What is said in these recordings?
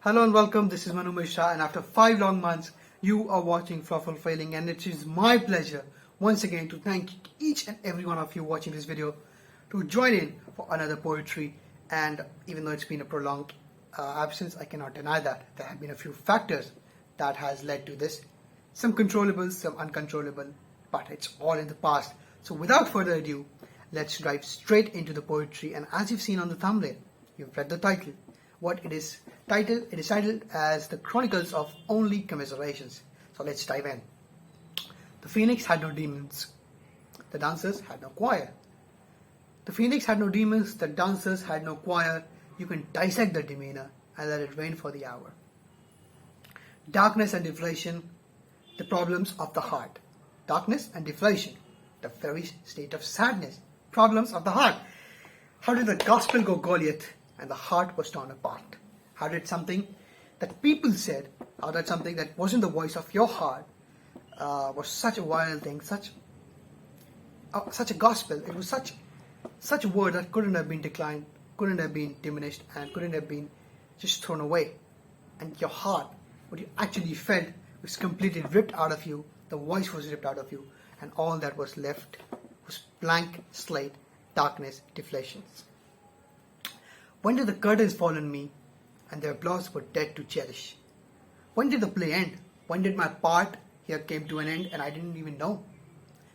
Hello and welcome, this is Manu Mishra, and after 5 long months, you are watching Flawful Failing, and it is my pleasure once again to thank each and every one of you watching this video to join in for another poetry. And even though it's been a prolonged absence, I cannot deny that there have been a few factors that has led to this. Some controllable, some uncontrollable, but it's all in the past. So without further ado, let's dive straight into the poetry. And as you've seen on the thumbnail, you've read the title. What it is titled? It is titled as The Chronicles of Only Commiserations. So let's dive in. The phoenix had no demons. The dancers had no choir. The phoenix had no demons. The dancers had no choir. You can dissect the demeanor and let it rain for the hour. Darkness and deflation, the problems of the heart. Darkness and deflation, the very state of sadness. Problems of the heart. How did the gospel go Goliath and the heart was torn apart? How did something that people said, how did something that wasn't the voice of your heart, was such a violent thing, such a gospel, it was such a word that couldn't have been declined, couldn't have been diminished, and couldn't have been just thrown away. And your heart, what you actually felt, was completely ripped out of you, the voice was ripped out of you, and all that was left was blank slate, darkness, deflations. When did the curtains fall on me and their applause were dead to cherish? When did the play end? When did my part here came to an end and I didn't even know?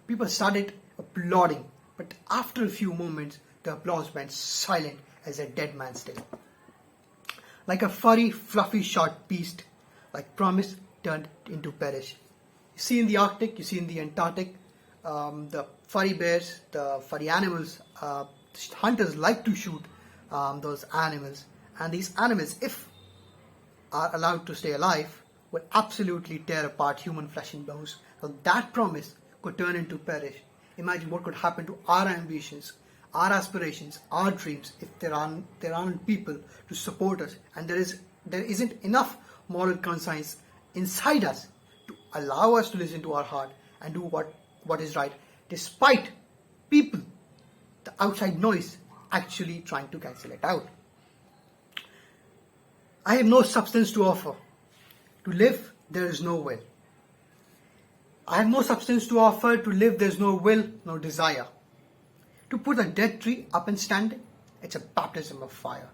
People started applauding, but after a few moments, the applause went silent as a dead man still. Like a furry, fluffy, short beast, like promise turned into perish. You see in the Arctic, you see in the Antarctic, the furry bears, the furry animals, hunters like to shoot those animals, and these animals, if are allowed to stay alive, would absolutely tear apart human flesh and bones. So that promise could turn into perish. Imagine what could happen to our ambitions, our aspirations, our dreams if there aren't people to support us, and there isn't enough moral conscience inside us to allow us to listen to our heart and do what is right, despite people, the outside noise, actually trying to cancel it out. I have no substance to offer. To live, there is no will. I have no substance to offer. To live, there is no will, no desire. To put a dead tree up and standing, it's a baptism of fire.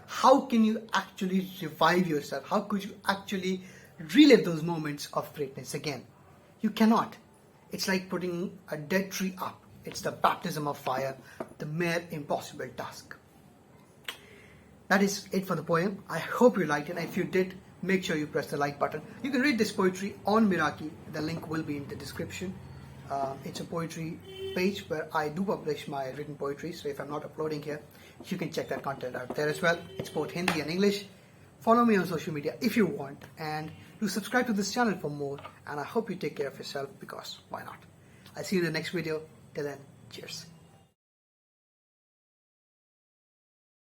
How can you actually revive yourself? How could you actually relive those moments of greatness again? You cannot. It's like putting a dead tree up. It's the baptism of fire, the mere impossible task. That is it for the poem. I hope you liked it, and if you did, make sure you press the like button. You can read this poetry on Miraki. The link will be in the description. It's a poetry page where I do publish my written poetry, so if I'm not uploading here, you can check that content out there as well. It's both Hindi and English. Follow me on social media if you want, and do subscribe to this channel for more, and I hope you take care of yourself, because why not? I'll see you in the next video. Till then, cheers.